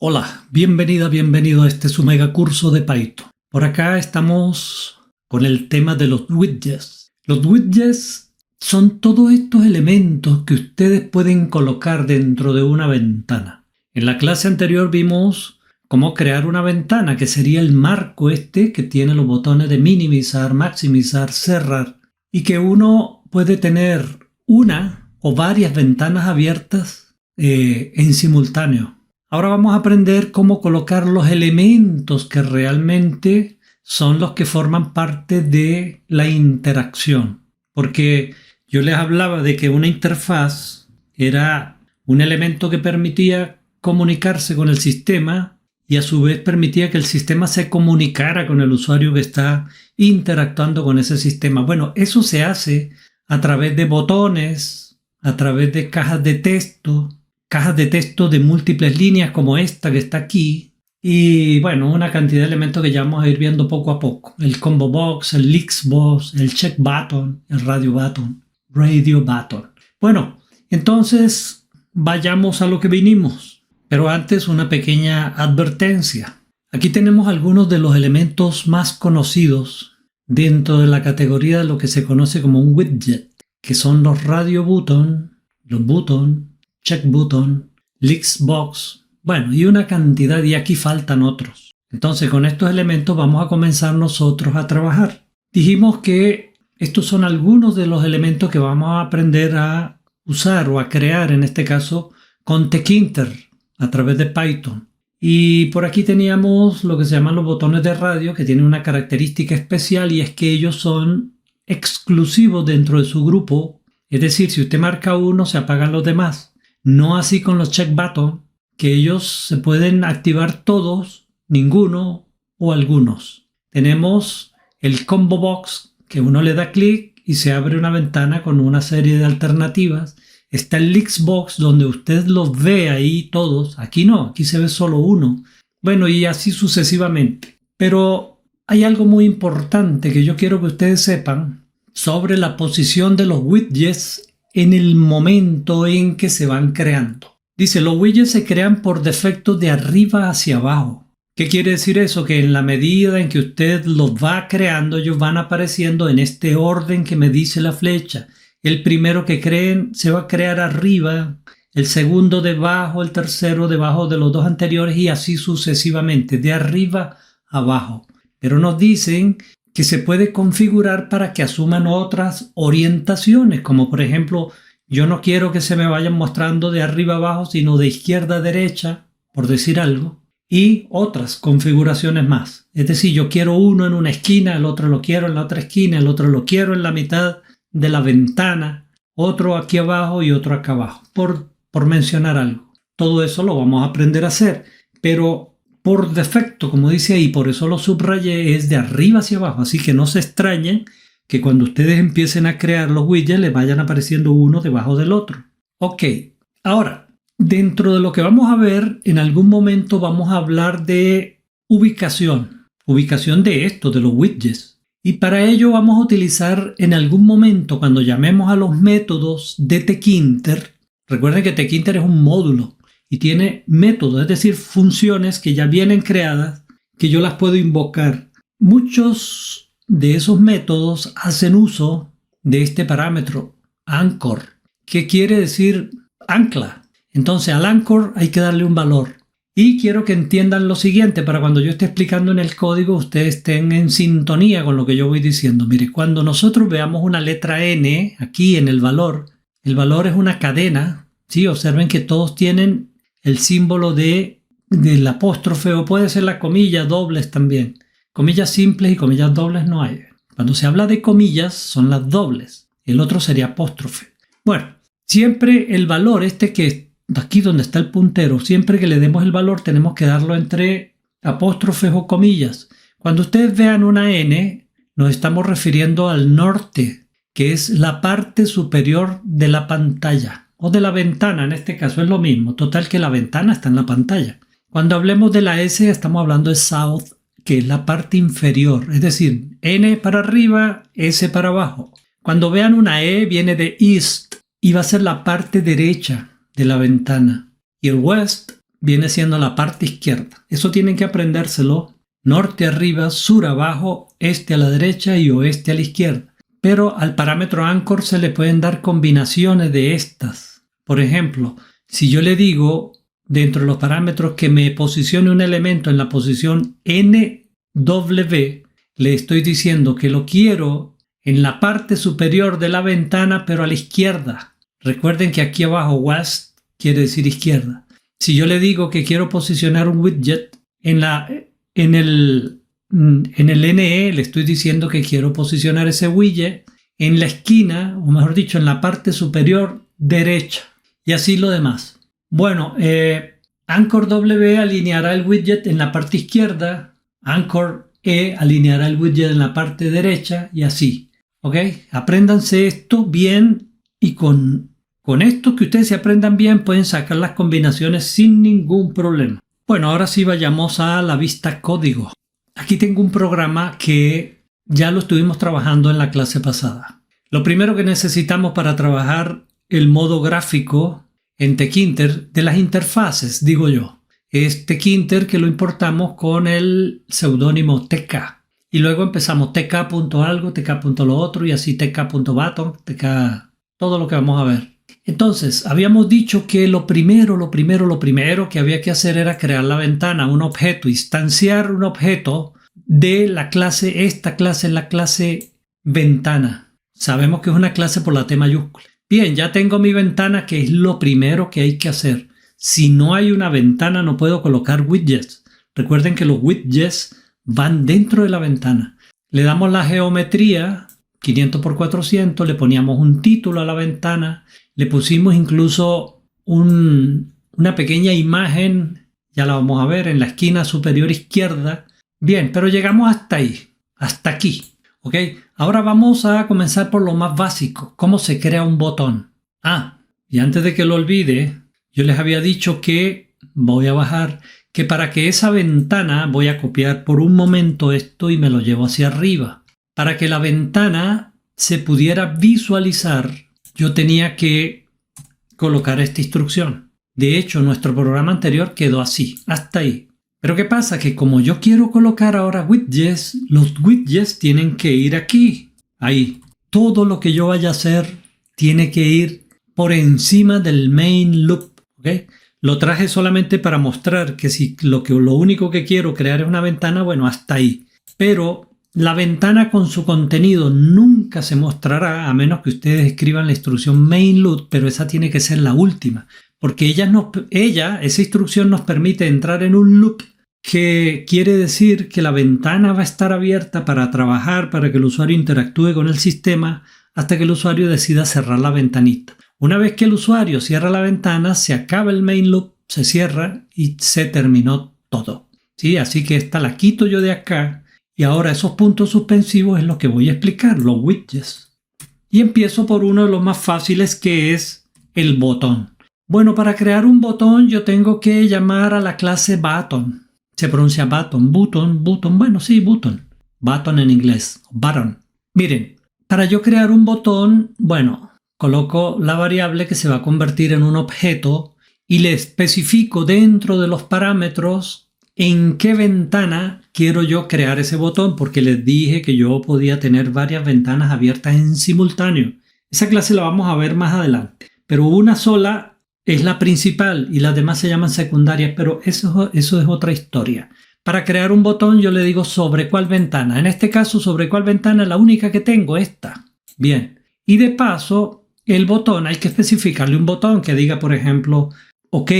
Hola, bienvenida, bienvenido a este su mega curso de Python. Por acá estamos con el tema de los widgets. Los widgets son todos estos elementos que ustedes pueden colocar dentro de una ventana. En la clase anterior vimos cómo crear una ventana, que sería el marco que tiene los botones de minimizar, maximizar, cerrar, y que uno puede tener una o varias ventanas abiertas en simultáneo. Ahora vamos a aprender cómo colocar los elementos que realmente son los que forman parte de la interacción. Porque yo les hablaba de que una interfaz era un elemento que permitía comunicarse con el sistema y a su vez permitía que el sistema se comunicara con el usuario que está interactuando con ese sistema. Bueno, eso se hace a través de botones, a través de cajas de texto de múltiples líneas como esta que está aquí, y bueno, una cantidad de elementos que ya vamos a ir viendo poco a poco. El combo box, el Lix box, el check button, el radio button. Bueno, entonces vayamos a lo que vinimos. Pero antes una pequeña advertencia. Aquí tenemos algunos de los elementos más conocidos dentro de la categoría de lo que se conoce como un widget, que son los radio button, los button, check button, Lix box, bueno, y una cantidad, y aquí faltan otros. Entonces, con estos elementos vamos a comenzar nosotros a trabajar. Dijimos que estos son algunos de los elementos que vamos a aprender a usar o a crear, en este caso, con Tkinter, a través de Python. Y por aquí teníamos lo que se llaman los botones de radio, que tienen una característica especial, y es que ellos son exclusivos dentro de su grupo. Es decir, si usted marca uno, se apagan los demás. No así con los check button, que ellos se pueden activar todos, ninguno o algunos. Tenemos el combo box, que uno le da clic y se abre una ventana con una serie de alternativas. Está el Lix box, donde usted los ve ahí todos. Aquí no, aquí se ve solo uno. Bueno, y así sucesivamente. Pero hay algo muy importante que yo quiero que ustedes sepan sobre la posición de los widgets en el momento en que se van creando. Dice, los widgets se crean por defecto de arriba hacia abajo. ¿Qué quiere decir eso? Que en la medida en que usted los va creando, ellos van apareciendo en este orden que me dice la flecha. El primero que creen se va a crear arriba, el segundo debajo, el tercero debajo de los dos anteriores, y así sucesivamente, de arriba a abajo. Pero nos dicen que se puede configurar para que asuman otras orientaciones, como por ejemplo, yo no quiero que se me vayan mostrando de arriba a abajo, sino de izquierda a derecha, por decir algo, y otras configuraciones más. Es decir, yo quiero uno en una esquina, el otro lo quiero en la otra esquina, el otro lo quiero en la mitad de la ventana, otro aquí abajo y otro acá abajo, por mencionar algo. Todo eso lo vamos a aprender a hacer, pero por defecto, como dice ahí, por eso lo subrayé, es de arriba hacia abajo. Así que no se extrañen que cuando ustedes empiecen a crear los widgets les vayan apareciendo uno debajo del otro. Ok, ahora, dentro de lo que vamos a ver, en algún momento vamos a hablar de ubicación. Ubicación de esto, de los widgets. Y para ello vamos a utilizar en algún momento, cuando llamemos a los métodos de Tkinter. Recuerden que Tkinter es un módulo y tiene métodos, es decir, funciones que ya vienen creadas, que yo las puedo invocar. Muchos de esos métodos hacen uso de este parámetro, anchor, que quiere decir ancla. Entonces al anchor hay que darle un valor. Y quiero que entiendan lo siguiente, para cuando yo esté explicando en el código, ustedes estén en sintonía con lo que yo voy diciendo. Mire, cuando nosotros veamos una letra N aquí en el valor es una cadena, ¿sí? Observen que todos tienen el símbolo del apóstrofe, o puede ser la comilla, dobles también. Comillas simples y comillas dobles no hay. Cuando se habla de comillas son las dobles. El otro sería apóstrofe. Bueno, siempre el valor que aquí donde está el puntero, siempre que le demos el valor tenemos que darlo entre apóstrofes o comillas. Cuando ustedes vean una N, nos estamos refiriendo al norte, que es la parte superior de la pantalla. O de la ventana, en este caso es lo mismo. Total que la ventana está en la pantalla. Cuando hablemos de la S, estamos hablando de south, que es la parte inferior. Es decir, N para arriba, S para abajo. Cuando vean una E, viene de east y va a ser la parte derecha de la ventana. Y el west viene siendo la parte izquierda. Eso tienen que aprendérselo. Norte arriba, sur abajo, este a la derecha y oeste a la izquierda. Pero al parámetro anchor se le pueden dar combinaciones de estas. Por ejemplo, si yo le digo dentro de los parámetros que me posicione un elemento en la posición NW, le estoy diciendo que lo quiero en la parte superior de la ventana, pero a la izquierda. Recuerden que aquí abajo west quiere decir izquierda. Si yo le digo que quiero posicionar un widget en el NE, le estoy diciendo que quiero posicionar ese widget en la esquina, o mejor dicho, en la parte superior derecha. Y así lo demás. Bueno, Anchor W alineará el widget en la parte izquierda, Anchor E alineará el widget en la parte derecha y así. ¿Ok? Apréndanse esto bien y con esto que ustedes se aprendan bien pueden sacar las combinaciones sin ningún problema. Bueno, ahora sí vayamos a la vista código. Aquí tengo un programa que ya lo estuvimos trabajando en la clase pasada. Lo primero que necesitamos para trabajar el modo gráfico en Tkinter de las interfaces, digo yo, es Tkinter, que lo importamos con el seudónimo TK. Y luego empezamos tk.algo, tk.lo otro y así tk.button, tk, todo lo que vamos a ver. Entonces, habíamos dicho que lo primero que había que hacer era crear la ventana, un objeto, instanciar un objeto de la clase, esta clase es la clase ventana. Sabemos que es una clase por la T mayúscula. Bien, ya tengo mi ventana, que es lo primero que hay que hacer. Si no hay una ventana, no puedo colocar widgets. Recuerden que los widgets van dentro de la ventana. Le damos la geometría, 500×400, le poníamos un título a la ventana, le pusimos incluso una pequeña imagen, ya la vamos a ver, en la esquina superior izquierda. Bien, pero llegamos hasta ahí, hasta aquí. ¿Ok? Ahora vamos a comenzar por lo más básico, cómo se crea un botón. Y antes de que lo olvide, yo les había dicho que voy a bajar, que para que esa ventana, voy a copiar por un momento esto y me lo llevo hacia arriba. Para que la ventana se pudiera visualizar, yo tenía que colocar esta instrucción. De hecho, nuestro programa anterior quedó así, hasta ahí. Pero ¿qué pasa? Que como yo quiero colocar ahora widgets, los widgets tienen que ir aquí, ahí. Todo lo que yo vaya a hacer tiene que ir por encima del main loop. ¿Okay? Lo traje solamente para mostrar que si lo único que quiero crear es una ventana, bueno, hasta ahí. Pero la ventana con su contenido nunca se mostrará a menos que ustedes escriban la instrucción main loop, pero esa tiene que ser la última. Porque esa instrucción nos permite entrar en un loop que quiere decir que la ventana va a estar abierta para trabajar, para que el usuario interactúe con el sistema hasta que el usuario decida cerrar la ventanita. Una vez que el usuario cierra la ventana, se acaba el main loop, se cierra y se terminó todo. ¿Sí? Así que esta la quito yo de acá y ahora esos puntos suspensivos es lo que voy a explicar, los widgets. Y empiezo por uno de los más fáciles, que es el botón. Bueno, para crear un botón yo tengo que llamar a la clase button. Se pronuncia button, bueno, sí, button. Button en inglés, button. Miren, para yo crear un botón, bueno, coloco la variable que se va a convertir en un objeto y le especifico dentro de los parámetros en qué ventana quiero yo crear ese botón, porque les dije que yo podía tener varias ventanas abiertas en simultáneo. Esa clase la vamos a ver más adelante, pero una sola es la principal y las demás se llaman secundarias, pero eso es otra historia. Para crear un botón yo le digo sobre cuál ventana. En este caso, sobre cuál ventana, la única que tengo, esta. Bien. Y de paso, el botón hay que especificarle un botón que diga, por ejemplo, OK,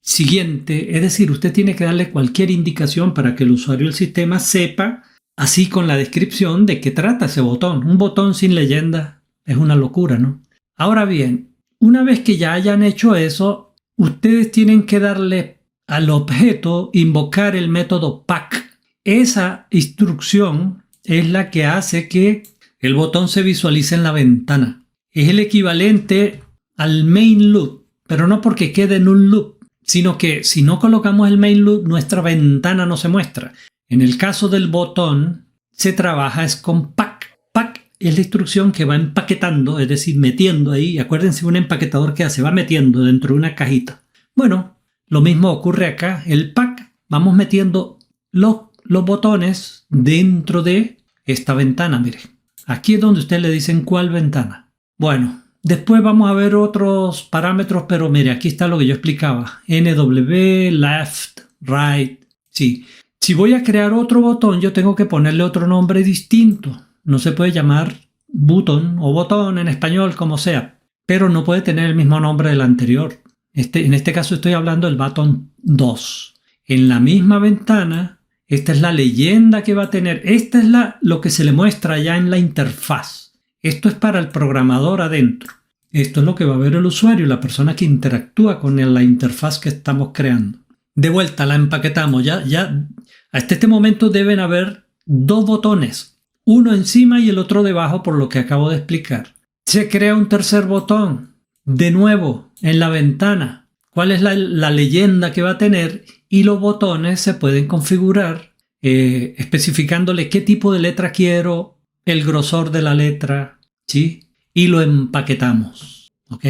siguiente. Es decir, usted tiene que darle cualquier indicación para que el usuario del sistema sepa, así con la descripción, de qué trata ese botón. Un botón sin leyenda es una locura, ¿no? Ahora bien, una vez que ya hayan hecho eso, ustedes tienen que darle al objeto, invocar el método pack. Esa instrucción es la que hace que el botón se visualice en la ventana. Es el equivalente al main loop, pero no porque quede en un loop, sino que si no colocamos el main loop, nuestra ventana no se muestra. En el caso del botón, se trabaja es con pack. Pack es la instrucción que va empaquetando, es decir, metiendo ahí. Acuérdense, un empaquetador que hace, va metiendo dentro de una cajita. Bueno, Lo mismo ocurre acá. El pack, vamos metiendo los botones dentro de esta ventana. Mire, aquí es donde usted le dicen cuál ventana. Bueno, después vamos a ver otros parámetros, pero mire, aquí está lo que yo explicaba. NW, left, right. Sí. Si voy a crear otro botón, yo tengo que ponerle otro nombre distinto. No se puede llamar button o botón en español, como sea, pero no puede tener el mismo nombre del anterior. En este caso estoy hablando del button 2. En la misma ventana, esta es la leyenda que va a tener. Esta es lo que se le muestra ya en la interfaz. Esto es para el programador adentro. Esto es lo que va a ver el usuario, la persona que interactúa con la interfaz que estamos creando. De vuelta, la empaquetamos. Ya hasta este momento deben haber dos botones. Uno encima y el otro debajo, por lo que acabo de explicar. Se crea un tercer botón. De nuevo, en la ventana. ¿Cuál es la leyenda que va a tener? Y los botones se pueden configurar especificándole qué tipo de letra quiero, el grosor de la letra, ¿sí? Y lo empaquetamos. ¿Ok?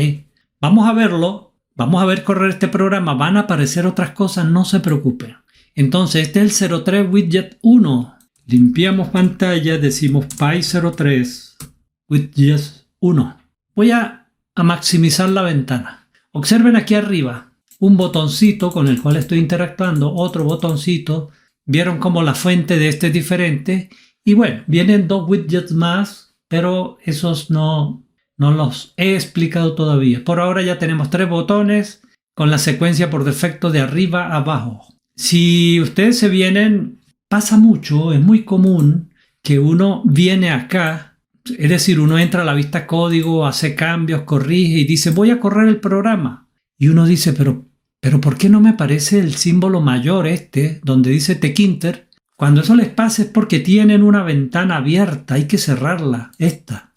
Vamos a verlo. Vamos a ver correr este programa. Van a aparecer otras cosas, no se preocupen. Entonces, este es el 03 Widget 1. Limpiamos pantalla, decimos Py03 Widget 1. Voy a maximizar la ventana. Observen aquí arriba un botoncito con el cual estoy interactuando, otro botoncito. Vieron cómo la fuente de este es diferente. Y bueno, vienen dos widgets más, pero esos no los he explicado todavía. Por ahora ya tenemos 3 botones con la secuencia por defecto de arriba a abajo. Si ustedes se vienen, pasa mucho, es muy común que uno viene acá, es decir, uno entra a la vista código, hace cambios, corrige y dice voy a correr el programa. Y uno dice, pero ¿por qué no me aparece el símbolo mayor donde dice Tkinter? Cuando eso les pasa es porque tienen una ventana abierta, hay que cerrarla,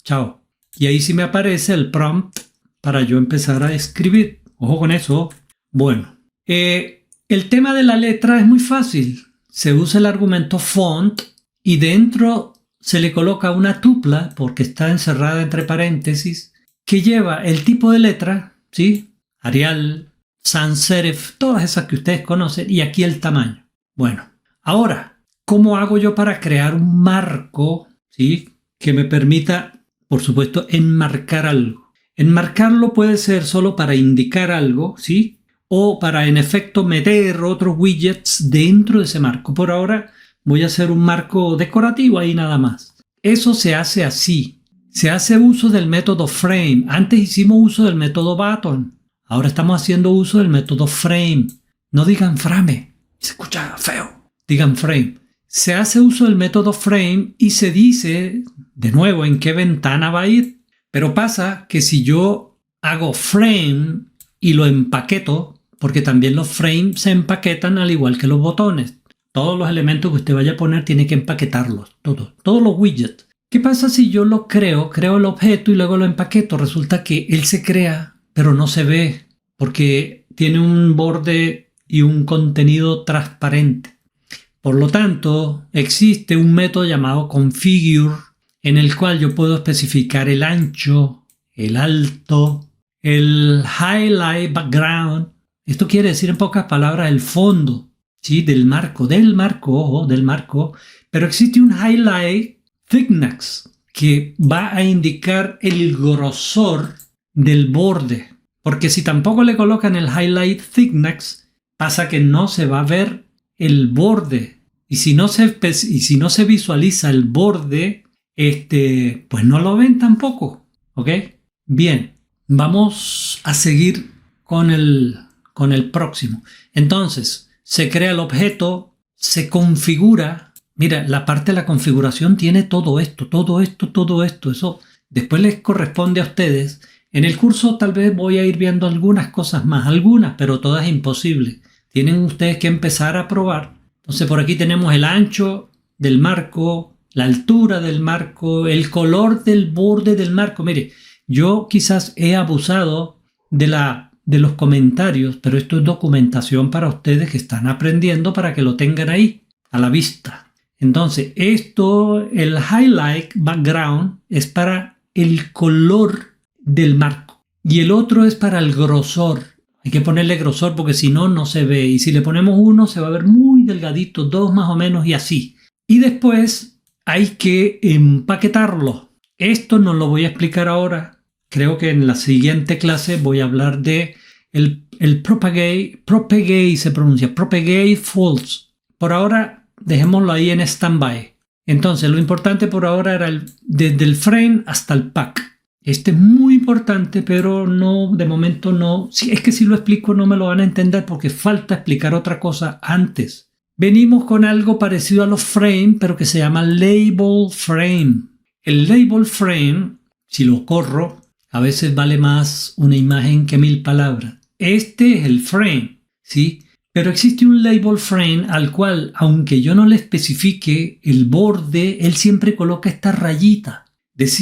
chao. Y ahí sí me aparece el prompt para yo empezar a escribir. Ojo con eso. Bueno, el tema de la letra es muy fácil. Se usa el argumento font y dentro se le coloca una tupla, porque está encerrada entre paréntesis, que lleva el tipo de letra, ¿sí? Arial, sans serif, todas esas que ustedes conocen, y aquí el tamaño. Bueno, ahora, ¿cómo hago yo para crear un marco, ¿sí? Que me permita, por supuesto, enmarcar algo? Enmarcarlo puede ser solo para indicar algo, ¿sí? O para, en efecto, meter otros widgets dentro de ese marco. Por ahora voy a hacer un marco decorativo ahí nada más. Eso se hace así. Se hace uso del método frame. Antes hicimos uso del método button. Ahora estamos haciendo uso del método frame. No digan frame. Se escucha feo. Digan frame. Se hace uso del método frame y se dice, de nuevo, en qué ventana va a ir. Pero pasa que si yo hago frame y lo empaqueto, porque también los frames se empaquetan al igual que los botones. Todos los elementos que usted vaya a poner tiene que empaquetarlos, todos los widgets. ¿Qué pasa si yo lo creo el objeto y luego lo empaqueto? Resulta que él se crea, pero no se ve, porque tiene un borde y un contenido transparente. Por lo tanto, existe un método llamado configure, en el cual yo puedo especificar el ancho, el alto, el highlight background. Esto quiere decir en pocas palabras el fondo, ¿sí? del marco, pero existe un highlight thickness que va a indicar el grosor del borde, porque si tampoco le colocan el highlight thickness, pasa que no se va a ver el borde, y si no se visualiza el borde, pues no lo ven tampoco, ¿ok? Bien, vamos a seguir con el próximo. Entonces, se crea el objeto, se configura. Mira, la parte de la configuración tiene todo esto. Eso después les corresponde a ustedes. En el curso tal vez voy a ir viendo algunas cosas más, pero todas imposibles. Tienen ustedes que empezar a probar. Entonces, por aquí tenemos el ancho del marco, la altura del marco, el color del borde del marco. Mire, yo quizás he abusado de los comentarios, pero esto es documentación para ustedes que están aprendiendo para que lo tengan ahí, a la vista. Entonces, el highlight background es para el color del marco y el otro es para el grosor. Hay que ponerle grosor porque si no, no se ve. Y si le ponemos 1, se va a ver muy delgadito, 2 más o menos y así. Y después hay que empaquetarlo. Esto no lo voy a explicar ahora. Creo que en la siguiente clase voy a hablar de el propagate se pronuncia, propagate false. Por ahora, dejémoslo ahí en stand-by. Entonces, lo importante por ahora era desde el frame hasta el pack. Este es muy importante, pero no, de momento no. Es que si lo explico no me lo van a entender porque falta explicar otra cosa antes. Venimos con algo parecido a los frame, pero que se llama label frame. El label frame, si lo corro, a veces vale más una imagen que 1000 palabras. Este es el frame, ¿sí? Pero existe un label frame al cual, aunque yo no le especifique el borde, él siempre coloca esta rayita.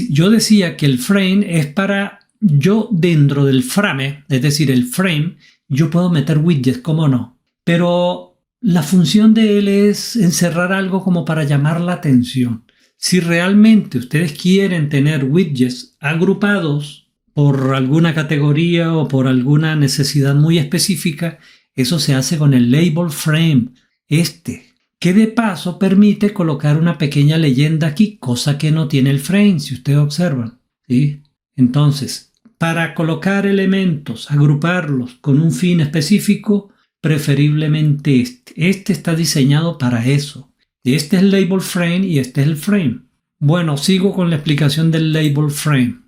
Yo decía que el frame es para yo dentro del frame, es decir, el frame, yo puedo meter widgets, ¿cómo no? Pero la función de él es encerrar algo como para llamar la atención. Si realmente ustedes quieren tener widgets agrupados por alguna categoría o por alguna necesidad muy específica, eso se hace con el label frame, que de paso permite colocar una pequeña leyenda aquí, cosa que no tiene el frame, si ustedes observan, ¿sí? Entonces, para colocar elementos, agruparlos con un fin específico, preferiblemente este está diseñado para eso. Este es el label frame y este es el frame. Bueno, sigo con la explicación del label frame.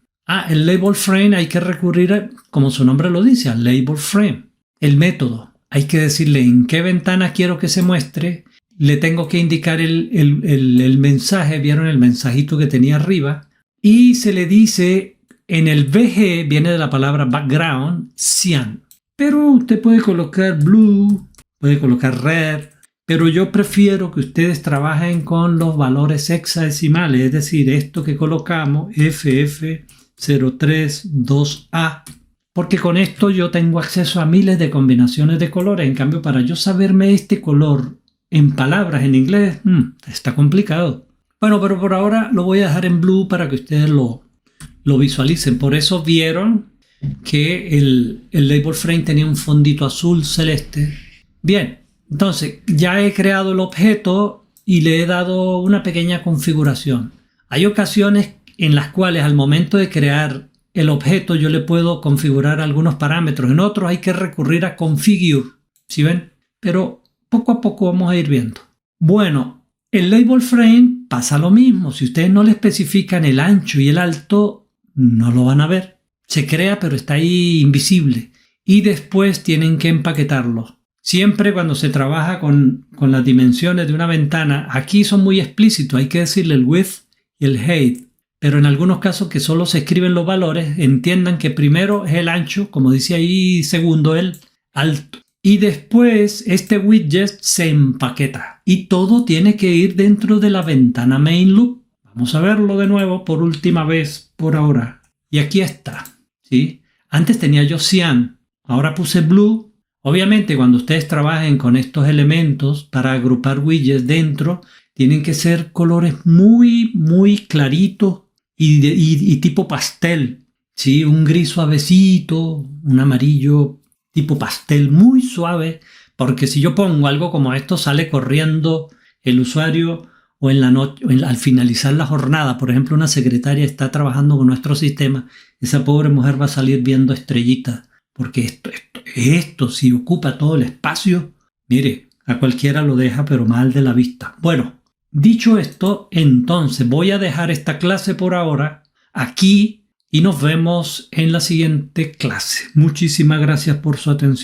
El label frame hay que recurrir, como su nombre lo dice, al label frame. El método, hay que decirle en qué ventana quiero que se muestre. Le tengo que indicar el mensaje, vieron el mensajito que tenía arriba. Y se le dice, en el VG viene de la palabra background, cyan. Pero usted puede colocar blue, puede colocar red. Pero yo prefiero que ustedes trabajen con los valores hexadecimales, es decir, esto que colocamos, FF032A, porque con esto yo tengo acceso a miles de combinaciones de colores. En cambio, para yo saberme este color en palabras en inglés, está complicado. Bueno, pero por ahora lo voy a dejar en blue para que ustedes lo visualicen. Por eso vieron que el label frame tenía un fondito azul celeste. Bien. Entonces, ya he creado el objeto y le he dado una pequeña configuración. Hay ocasiones en las cuales al momento de crear el objeto yo le puedo configurar algunos parámetros. En otros hay que recurrir a configure, ¿sí ven? Pero poco a poco vamos a ir viendo. Bueno, el label frame pasa lo mismo. Si ustedes no le especifican el ancho y el alto, no lo van a ver. Se crea, pero está ahí invisible. Y después tienen que empaquetarlo. Siempre cuando se trabaja con las dimensiones de una ventana, aquí son muy explícitos, hay que decirle el width y el height, pero en algunos casos que solo se escriben los valores, entiendan que primero es el ancho, como dice ahí, segundo el alto. Y después este widget se empaqueta y todo tiene que ir dentro de la ventana main loop. Vamos a verlo de nuevo por última vez por ahora. Y aquí está, ¿sí? Antes tenía yo cyan, ahora puse blue. Obviamente, cuando ustedes trabajen con estos elementos para agrupar widgets dentro, tienen que ser colores muy, muy claritos y tipo pastel, ¿sí? Un gris suavecito, un amarillo tipo pastel muy suave, porque si yo pongo algo como esto, sale corriendo el usuario o en la noche, al finalizar la jornada. Por ejemplo, una secretaria está trabajando con nuestro sistema, esa pobre mujer va a salir viendo estrellitas. Porque esto, si ocupa todo el espacio, mire, a cualquiera lo deja, pero mal de la vista. Bueno, dicho esto, entonces voy a dejar esta clase por ahora aquí y nos vemos en la siguiente clase. Muchísimas gracias por su atención.